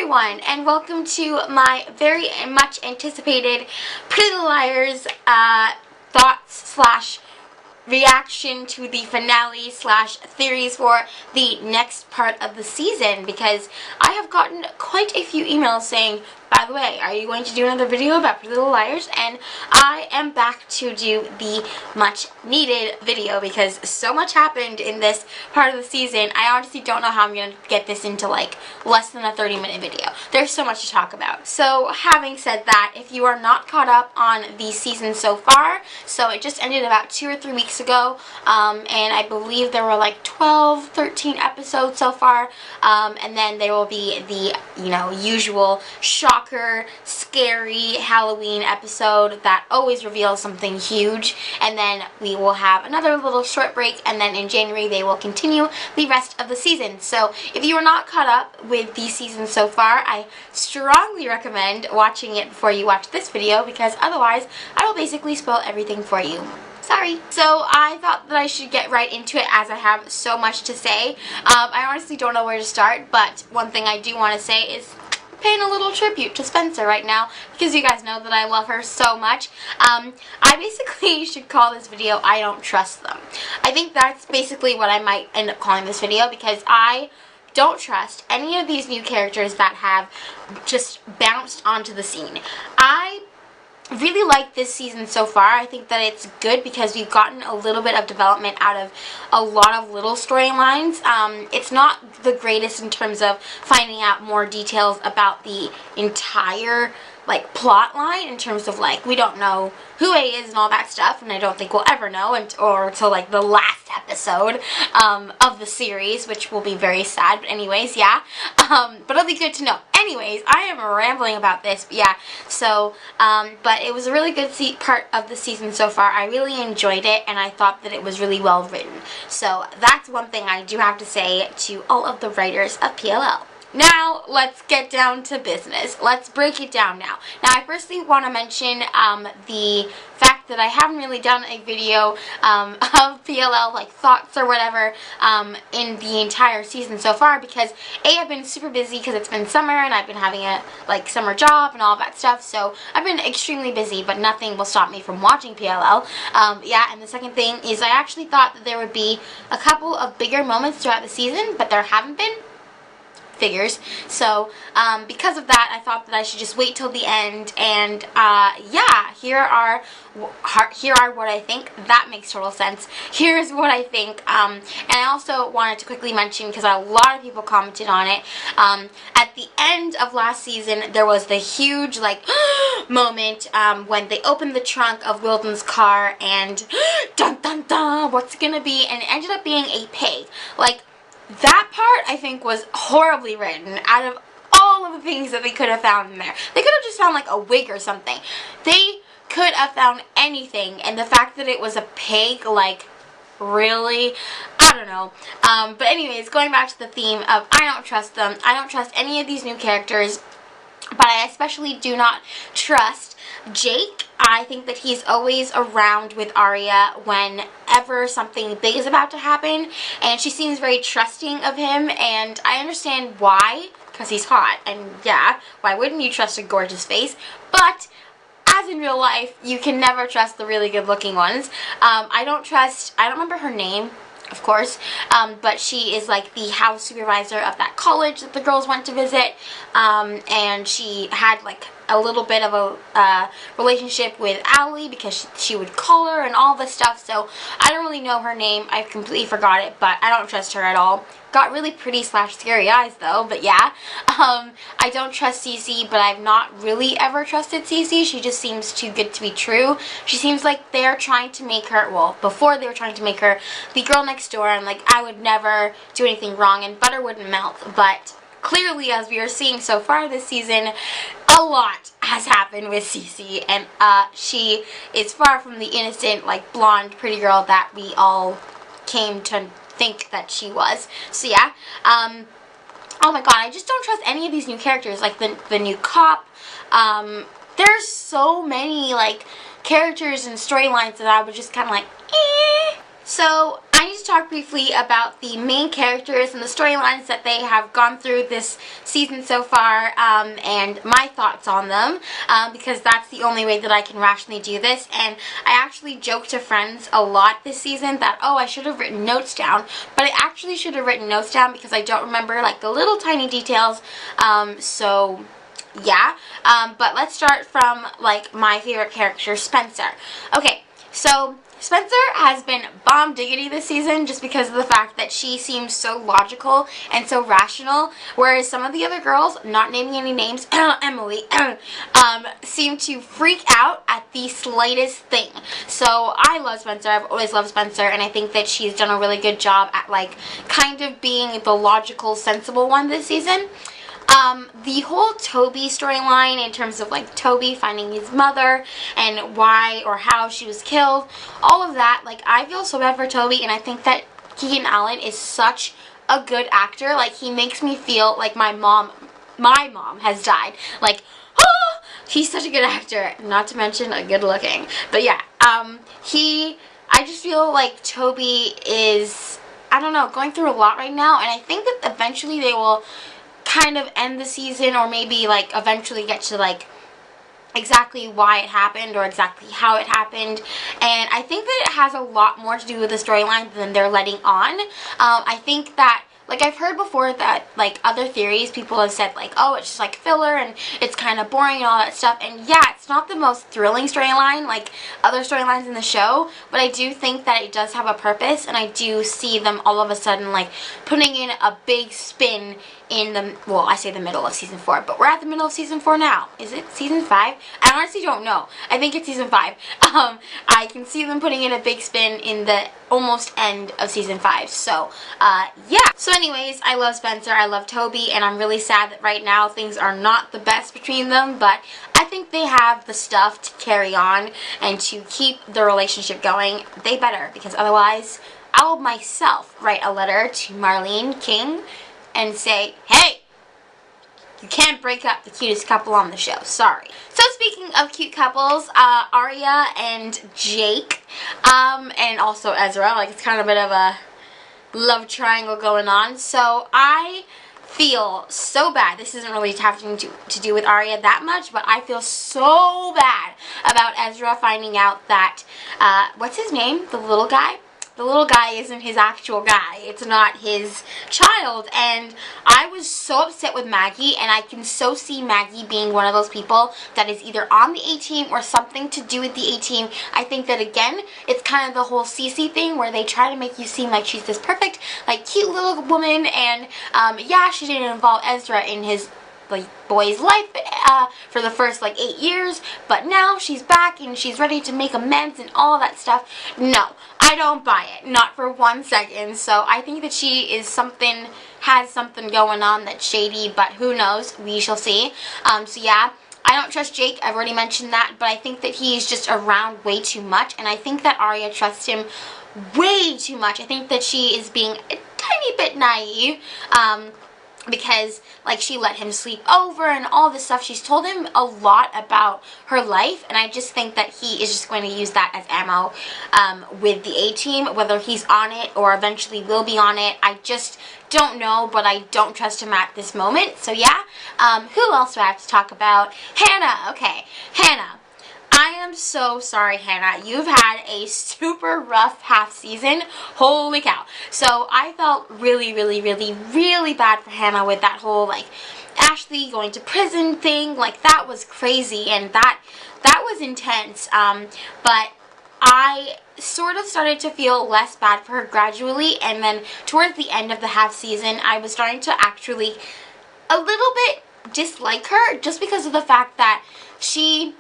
everyone, and welcome to my very much anticipated Pretty Little Liars thoughts slash reaction to the finale slash theories for the next part of the season, because I have gotten quite a few emails saying, by the way, are you going to do another video about Pretty Little Liars? And I am back to do the much needed video because so much happened in this part of the season. I honestly don't know how I'm going to get this into like less than a 30-minute video. There's so much to talk about. So having said that, if you are not caught up on the season so far, so it just ended about 2 or 3 weeks ago, and I believe there were like 12, 13 episodes so far, and then there will be the, usual shocker, scary Halloween episode that always reveals something huge, and then we will have another little short break, and then in January they will continue the rest of the season. So if you are not caught up with the season so far, I strongly recommend watching it before you watch this video, because otherwise I will basically spoil everything for you. Sorry. So I thought that I should get right into it as I have so much to say. I honestly don't know where to start, but one thing I do want to say is paying a little tribute to Spencer right now, because you guys know that I love her so much. I basically should call this video I Don't Trust Them. I think that's basically what I might end up calling this video, because I don't trust any of these new characters that have just bounced onto the scene. I really like this season so far. I think that it's good because we've gotten a little bit of development out of a lot of little storylines. It's not the greatest in terms of finding out more details about the entire plot line, in terms of we don't know who A is and all that stuff, and I don't think we'll ever know or until the last episode of the series, which will be very sad. But anyways, yeah, but it'll be good to know. Anyways, I am rambling about this, but yeah, so but it was a really good part of the season so far. I really enjoyed it, and I thought that it was really well written. So that's one thing I do have to say to all of the writers of PLL. Now, let's get down to business. Let's break it down now. Now, I firstly want to mention the fact that I haven't really done a video of PLL, thoughts or whatever, in the entire season so far, because A, I've been super busy because it's been summer, and I've been having a, summer job and all that stuff, so I've been extremely busy, but nothing will stop me from watching PLL. Yeah, and the second thing is I actually thought that there would be a couple of bigger moments throughout the season, but there haven't been. Figures. So because of that, I thought that I should just wait till the end, and yeah, here are what I think. That makes total sense. Here's what I think, and I also wanted to quickly mention, because a lot of people commented on it, at the end of last season there was the huge moment when they opened the trunk of Wilden's car, and dun dun dun, what's it gonna be? And it ended up being a pig. That part, I think, was horribly written. Out of all of the things that they could have found in there, they could have just found a wig or something. They could have found anything, and the fact that it was a pig, really, I don't know. But anyways, going back to the theme of I don't trust them. I don't trust any of these new characters, but I especially do not trust Jake. I think that he's always around with Aria whenever something big is about to happen, and she seems very trusting of him, and I understand why, because he's hot, and yeah, why wouldn't you trust a gorgeous face? But as in real life, you can never trust the really good looking ones. I don't remember her name, of course, but she is the house supervisor of that college that the girls went to visit, and she had a little bit of a relationship with Allie, because she would call her and all this stuff. So I don't really know her name. I completely forgot it, but I don't trust her at all. Got really pretty slash scary eyes though, but yeah. I don't trust Cece, but I've not really ever trusted Cece. She just seems too good to be true. She seems like they're trying to make her, well, before they were trying to make her the girl next door, and I would never do anything wrong and butter wouldn't melt. But clearly, as we are seeing so far this season, a lot has happened with Cece, and she is far from the innocent, blonde, pretty girl that we all came to think that she was. So yeah, oh my god, I just don't trust any of these new characters, the new cop. There's so many characters and storylines that I was just kind of eh. So I need to talk briefly about the main characters and the storylines that they have gone through this season so far, and my thoughts on them, because that's the only way that I can rationally do this. And I actually joked to friends a lot this season that, oh, I should have written notes down, but I actually should have written notes down because I don't remember like the little tiny details, so yeah. But let's start from like my favorite character, Spencer. Okay, so Spencer has been bomb diggity this season just because of the fact that she seems so logical and so rational, whereas some of the other girls, not naming any names, Emily, seem to freak out at the slightest thing. So I love Spencer. I've always loved Spencer, and I think that she's done a really good job at like kind of being the logical, sensible one this season. The whole Toby storyline in terms of like Toby finding his mother and why or how she was killed, all of that, like I feel so bad for Toby, and I think that Keegan Allen is such a good actor. Like he makes me feel like my mom has died. Like, oh, he's such a good actor, not to mention a good looking. But yeah, I just feel like Toby is, I don't know, going through a lot right now, and I think that eventually they will kind of end the season, or maybe like eventually get to like exactly why it happened or exactly how it happened. And I think that it has a lot more to do with the storyline than they're letting on. I think that, like, I've heard before that, like, other theories, people have said, like, oh, it's just, like, filler, and it's kind of boring and all that stuff, and yeah, it's not the most thrilling storyline, like, other storylines in the show, but I do think that it does have a purpose, and I do see them all of a sudden, like, putting in a big spin in the, well, I say the middle of season 4, but we're at the middle of season 4 now. Is it season 5? I honestly don't know. I think it's season 5. I can see them putting in a big spin in the almost end of season 5. So, yeah. So anyways, I love Spencer, I love Toby, and I'm really sad that right now things are not the best between them, but I think they have the stuff to carry on and to keep the relationship going. They better, because otherwise I'll myself write a letter to Marlene King and say, hey, you can't break up the cutest couple on the show. Sorry. So speaking of cute couples, Aria and Jake, and also Ezra, like it's kind of a bit of a love triangle going on. So I feel so bad. This isn't really having to do with Aria that much, but I feel so bad about Ezra finding out that, what's his name? The little guy? The little guy isn't his actual guy. It's not his child. And I was so upset with Maggie, and I can so see Maggie being one of those people that is either on the A-team or something to do with the A-team. I think that, again, it's kind of the whole Cece thing where they try to make you seem like she's this perfect, like, cute little woman, and, yeah, she didn't involve Ezra in his, like, boy's life for the first like 8 years, but now she's back and she's ready to make amends and all that stuff. No, I don't buy it, not for 1 second. So I think that she is has something going on that's shady, but who knows, we shall see. So yeah, I don't trust Jake, I've already mentioned that, but I think that he's just around way too much, and I think that Aria trusts him way too much. I think that she is being a tiny bit naive, because, like, she let him sleep over and all this stuff. She's told him a lot about her life, and I just think that he is just going to use that as ammo with the A-team, whether he's on it or eventually will be on it. I just don't know, but I don't trust him at this moment. So, yeah. Who else do I have to talk about? Hannah. Okay, Hannah. I am so sorry, Hannah. You've had a super rough half season. Holy cow. So I felt really, really, really, really bad for Hannah with that whole, like, Ashley going to prison thing. Like, that was crazy, and that was intense. But I sort of started to feel less bad for her gradually, and then towards the end of the half season, I was starting to actually a little bit dislike her, just because of the fact that she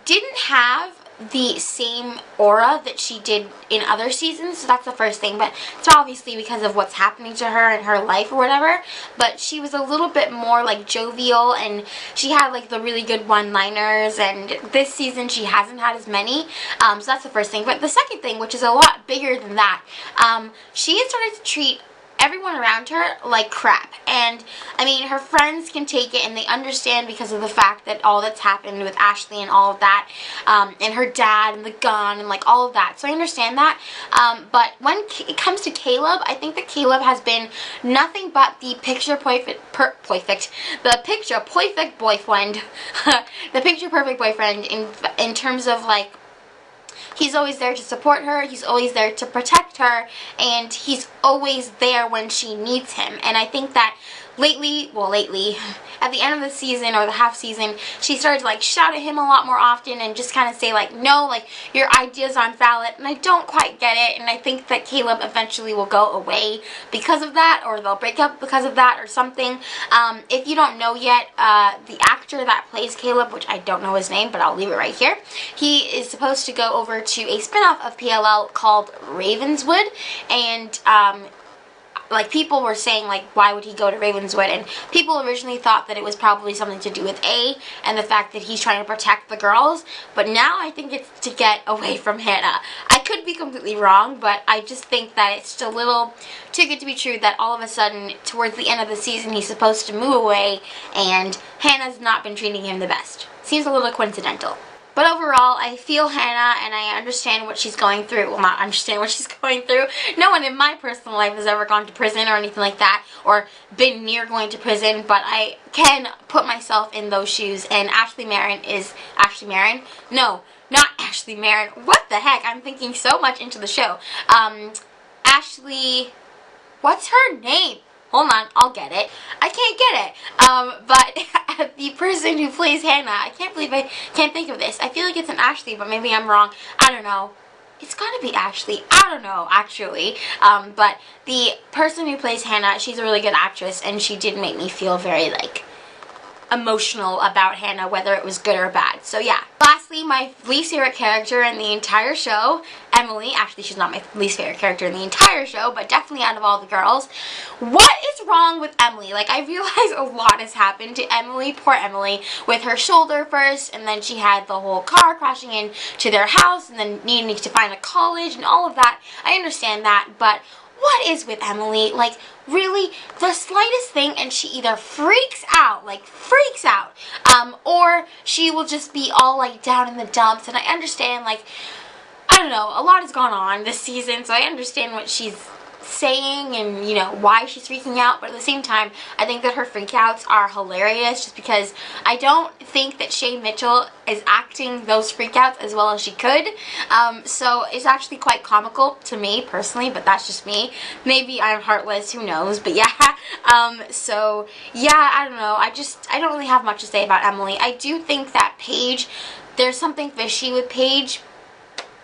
didn't have the same aura that she did in other seasons. So that's the first thing, but it's obviously because of what's happening to her in her life or whatever. But she was a little bit more like jovial, and she had like the really good one-liners, and this season she hasn't had as many. So that's the first thing. But the second thing, which is a lot bigger than that, she had started to treat everyone around her like crap. And I mean, her friends can take it and they understand because of the fact that all that's happened with Ashley and all of that, and her dad and the gun and like all of that. So I understand that. But when it comes to Caleb, I think that Caleb has been nothing but the picture perfect boyfriend, the picture perfect boyfriend in terms of like, he's always there to support her, he's always there to protect her, and he's always there when she needs him. And I think that lately, at the end of the season or the half season, she started to like shout at him a lot more often and just kind of say like, no, like your ideas aren't valid, and I don't quite get it. And I think that Caleb eventually will go away because of that, or they'll break up because of that or something. If you don't know yet, the actor that plays Caleb, which I don't know his name, but I'll leave it right here, he is supposed to go over to a spinoff of PLL called Ravenswood, and like people were saying like, why would he go to Ravenswood? And people originally thought that it was probably something to do with A and the fact that he's trying to protect the girls, but now I think it's to get away from Hannah. I could be completely wrong, but I just think that it's just a little too good to be true that all of a sudden towards the end of the season he's supposed to move away and Hannah's not been treating him the best. Seems a little coincidental. But overall, I feel Hannah, and I understand what she's going through. Well, not understand what she's going through. No one in my personal life has ever gone to prison or anything like that, or been near going to prison, but I can put myself in those shoes, and Ashley Marin is... Ashley Marin? No, not Ashley Marin. What the heck? I'm thinking so much into the show. Ashley... What's her name? Hold on, I'll get it. I can't get it. But the person who plays Hannah, I can't believe I can't think of this. I feel like it's an Ashley, but maybe I'm wrong. I don't know. It's gotta be Ashley. I don't know, actually. But the person who plays Hannah, she's a really good actress, and she did make me feel very, like, emotional about Hannah, whether it was good or bad. So yeah. Lastly, my least favorite character in the entire show, Emily. Actually, she's not my least favorite character in the entire show, but definitely out of all the girls. What is wrong with Emily? Like, I realize a lot has happened to Emily, poor Emily, with her shoulder first, and then she had the whole car crashing into their house, and then needing to find a college and all of that. I understand that, but what is with Emily? Like, really, the slightest thing and she either freaks out, or she will just be all, like, down in the dumps. And I understand, like, I don't know, a lot has gone on this season, so I understand what she's saying and, you know, why she's freaking out, but at the same time, I think that her freakouts are hilarious just because I don't think that Shay Mitchell is acting those freakouts as well as she could, so it's actually quite comical to me personally, but that's just me. Maybe I'm heartless, who knows, but yeah, so yeah, I don't know, I don't really have much to say about Emily. I do think that Paige, there's something fishy with Paige.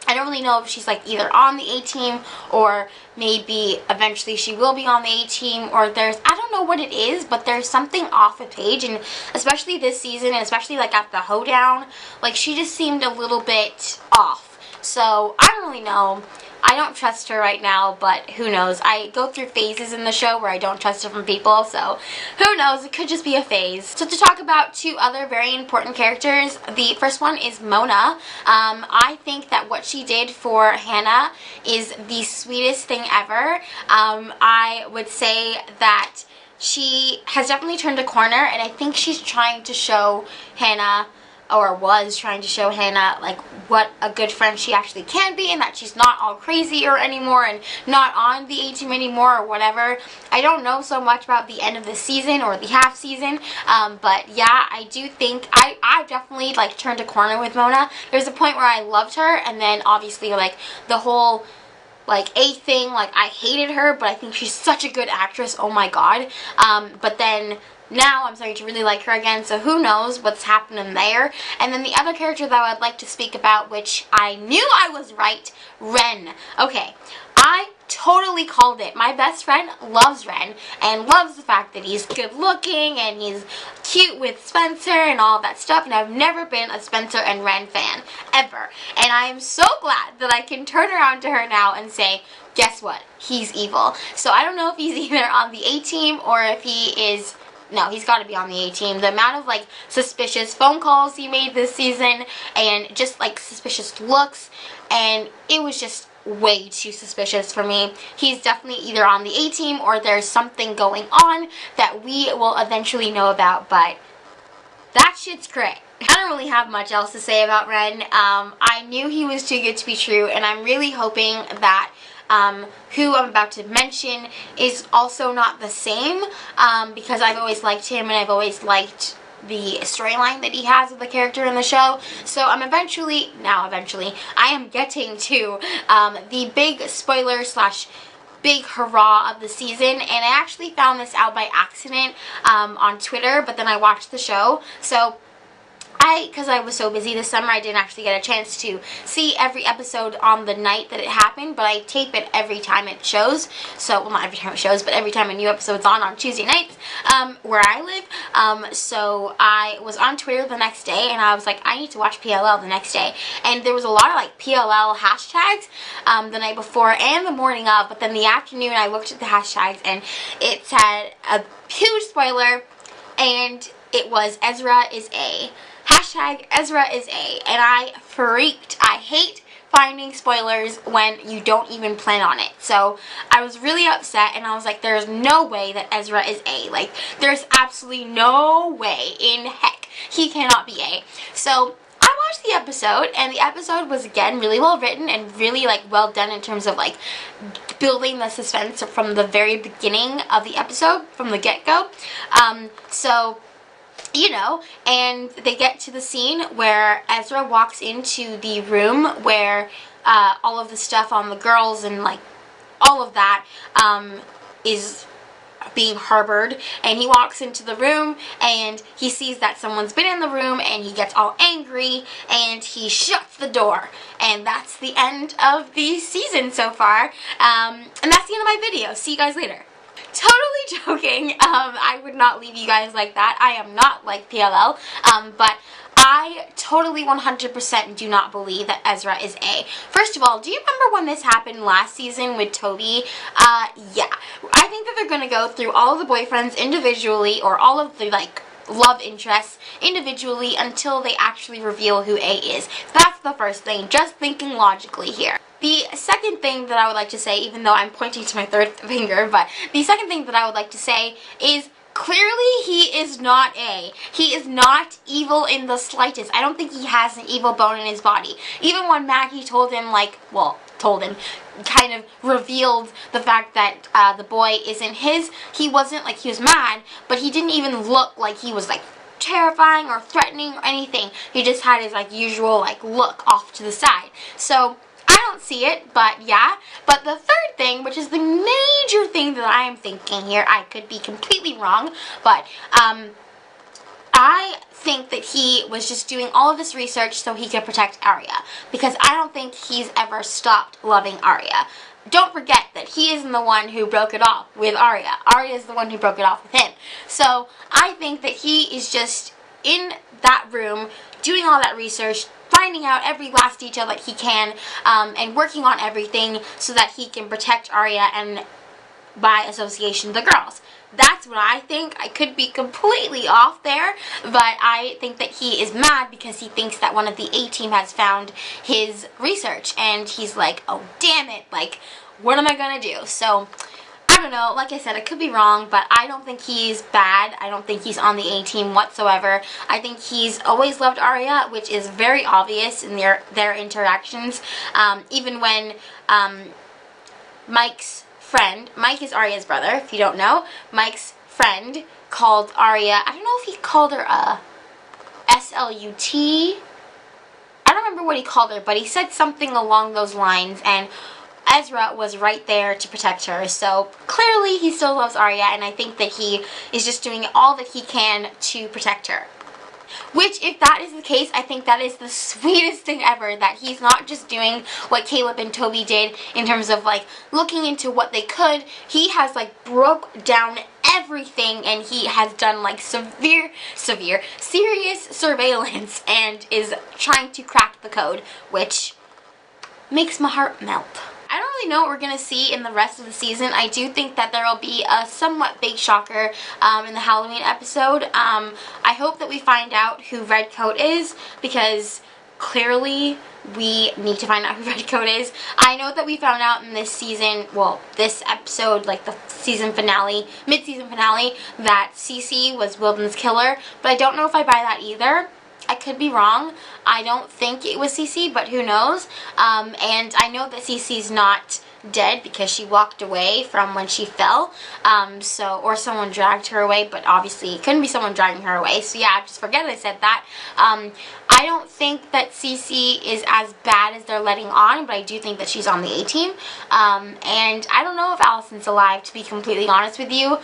I don't really know if she's like either on the A-team or maybe eventually she will be on the A-team, or I don't know what it is, but there's something off with Paige, and especially this season, and especially like at the hoedown, like she just seemed a little bit off. So I don't really know. I don't trust her right now, but who knows. I go through phases in the show where I don't trust different people, so who knows, it could just be a phase. So to talk about two other very important characters, the first one is Mona. I think that what she did for Hannah is the sweetest thing ever. I would say that she has definitely turned a corner, and I think she's trying to show Hannah, or was trying to show Hannah, like, what a good friend she actually can be, and that she's not all crazy or anymore and not on the A-team anymore or whatever. I don't know so much about the end of the season or the half season, but yeah, I do think I definitely, like, turned a corner with Mona. There's a point where I loved her, and then obviously, like, the whole, like, A thing, like, I hated her, but I think she's such a good actress, oh my god. But then now I'm starting to really like her again, so who knows what's happening there. And then the other character that I would like to speak about, which I knew I was right, Ren. Okay, I totally called it. My best friend loves Ren and loves the fact that he's good looking and he's cute with Spencer and all that stuff, and I've never been a Spencer and Ren fan, ever. And I am so glad that I can turn around to her now and say, guess what? He's evil. So I don't know if he's either on the A-team or if he is... No, he's got to be on the A-team. The amount of, like, suspicious phone calls he made this season and just, like, suspicious looks, and it was just way too suspicious for me. He's definitely either on the A-team or there's something going on that we will eventually know about, but that shit's cray. I don't really have much else to say about Ren. I knew he was too good to be true, and I'm really hoping that who I'm about to mention is also not the same, because I've always liked him and I've always liked the storyline that he has with the character in the show. So I'm eventually, I am getting to the big spoiler slash big hurrah of the season, and I actually found this out by accident on Twitter, but then I watched the show. So because I was so busy this summer, I didn't actually get a chance to see every episode on the night that it happened, but I tape it every time it shows. So, well, not every time it shows, but every time a new episode's on Tuesday nights, where I live. So I was on Twitter the next day, and I was like, I need to watch PLL the next day. And there was a lot of, like, PLL hashtags the night before and the morning of, but then the afternoon I looked at the hashtags, and it had a huge spoiler, and it was Ezra is A. Hashtag Ezra is A, and I freaked. I hate finding spoilers when you don't even plan on it. So I was really upset, and I was like, there's no way that Ezra is A. Like, there's absolutely no way in heck he cannot be A. So I watched the episode, and the episode was, again, really well written and really, like, well done in terms of, like, building the suspense from the very beginning of the episode, from the get-go. So, you know, and they get to the scene where Ezra walks into the room where all of the stuff on the girls and, like, all of that is being harbored, and he walks into the room and he sees that someone's been in the room, and he gets all angry and he shuts the door, and that's the end of the season so far, and that's the end of my video. See you guys later. Totally joking. I would not leave you guys like that. I am not like PLL, but I totally 100% do not believe that Ezra is A. First of all, do you remember when this happened last season with Toby? Yeah. I think that they're going to go through all of the boyfriends individually, or all of the, like, love interests individually until they actually reveal who A is. That's the first thing. Just thinking logically here. The second thing that I would like to say, even though I'm pointing to my third finger, but the second thing that I would like to say is clearly he is not A. He is not evil in the slightest. I don't think he has an evil bone in his body. Even when Maggie told him, like, well, kind of revealed the fact that the boy isn't his, he wasn't, like, he was mad, but he didn't even look like he was, like, terrifying or threatening or anything. He just had his, like, usual, like, look off to the side. So I don't see it, but yeah. But the third thing, which is the major thing that I am thinking here, I could be completely wrong, but I think that he was just doing all of this research so he could protect Arya, because I don't think he's ever stopped loving Arya. Don't forget that he isn't the one who broke it off with Arya. Arya is the one who broke it off with him. So I think that he is just in that room doing all that research, finding out every last detail that he can, and working on everything so that he can protect Arya and, by association, the girls. That's what I think. I could be completely off there, but I think that he is mad because he thinks that one of the A-team has found his research, and he's like, oh, damn it, like, what am I gonna do? So I don't know, like I said, I could be wrong, but I don't think he's bad. I don't think he's on the A-team whatsoever. I think he's always loved Arya, which is very obvious in their interactions. Even when Mike's friend, Mike is Arya's brother, if you don't know, Mike's friend called Arya, I don't know if he called her a S-L-U-T, I don't remember what he called her, but he said something along those lines, and Ezra was right there to protect her. So clearly he still loves Arya, and I think that he is just doing all that he can to protect her. Which, if that is the case, I think that is the sweetest thing ever, that he's not just doing what Caleb and Toby did in terms of, like, looking into what they could. He has, like, broke down everything, and he has done, like, serious surveillance, and is trying to crack the code, which makes my heart melt. I don't really know what we're going to see in the rest of the season. I do think that there will be a somewhat big shocker in the Halloween episode. I hope that we find out who Redcoat is, because clearly we need to find out who Red Coat is. I know that we found out in this season, well, this episode, like the season finale, mid-season finale, that Cece was Wilden's killer, but I don't know if I buy that either. I could be wrong. I don't think it was Cece, but who knows. And I know that Cece's not dead because she walked away from when she fell, or someone dragged her away, but obviously it couldn't be someone dragging her away, so yeah, just forget I said that. I don't think that Cece is as bad as they're letting on, but I do think that she's on the A-team, and I don't know if Allison's alive, to be completely honest with you.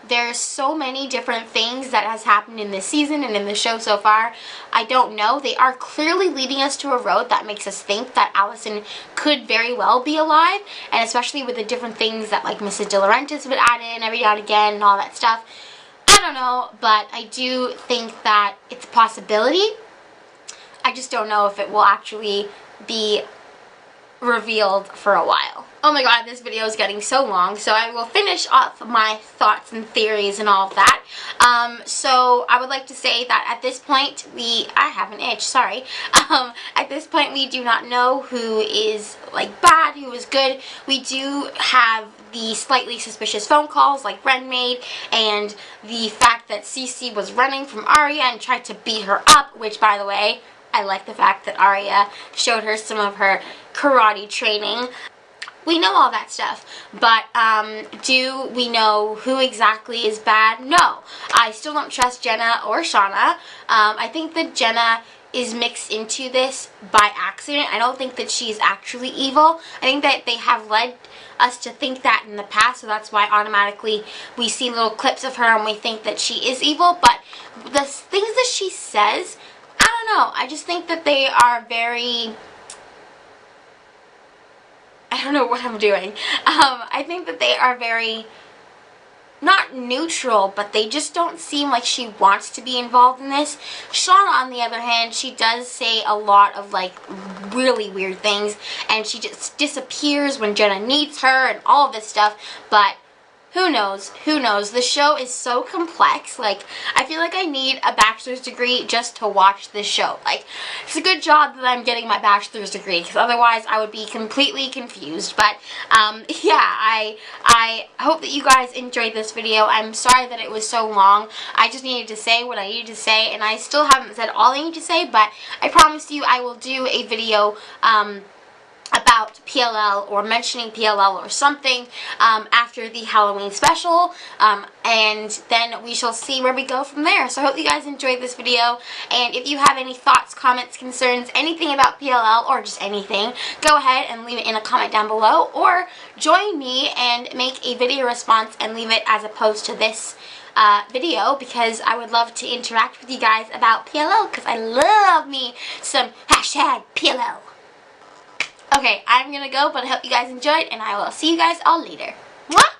There's so many different things that has happened in this season and in the show so far. I don't know. They are clearly leading us to a road that makes us think that Allison could very well be alive, and especially with the different things that like Mrs. De Laurentiis would add in every now and again and all that stuff. I don't know, but I do think that it's a possibility. I just don't know if it will actually be revealed for a while. Oh my god, this video is getting so long, so I will finish off my thoughts and theories and all of that. So I would like to say that at this point, I have an itch, sorry. At this point, we do not know who is like bad, who is good. We do have the slightly suspicious phone calls like Ren made, and the fact that Cece was running from Arya and tried to beat her up, which, by the way, I like the fact that Arya showed her some of her karate training. We know all that stuff, but do we know who exactly is bad? No. I still don't trust Jenna or Shauna. I think that Jenna is mixed into this by accident. I don't think that she's actually evil. I think that they have led us to think that in the past, so that's why automatically we see little clips of her and we think that she is evil, but the things that she says, I don't know. I just think that they are very... I don't know what I'm doing. I think that they are very, not neutral, but they just don't seem like she wants to be involved in this. Shauna, on the other hand, she does say a lot of like really weird things, and she just disappears when Jenna needs her and all of this stuff, but who knows? Who knows? The show is so complex. Like, I feel like I need a bachelor's degree just to watch this show. Like, it's a good job that I'm getting my bachelor's degree, because otherwise I would be completely confused. But, yeah, I hope that you guys enjoyed this video. I'm sorry that it was so long. I just needed to say what I needed to say, and I still haven't said all I need to say, but I promise you I will do a video, about PLL or mentioning PLL or something after the Halloween special, and then we shall see where we go from there. So I hope you guys enjoyed this video, and if you have any thoughts, comments, concerns, anything about PLL or just anything, go ahead and leave it in a comment down below, or join me and make a video response and leave it as opposed to this video, because I would love to interact with you guys about PLL, because I love me some hashtag PLL. Okay, I'm gonna go, but I hope you guys enjoyed, and I will see you guys all later. Mwah!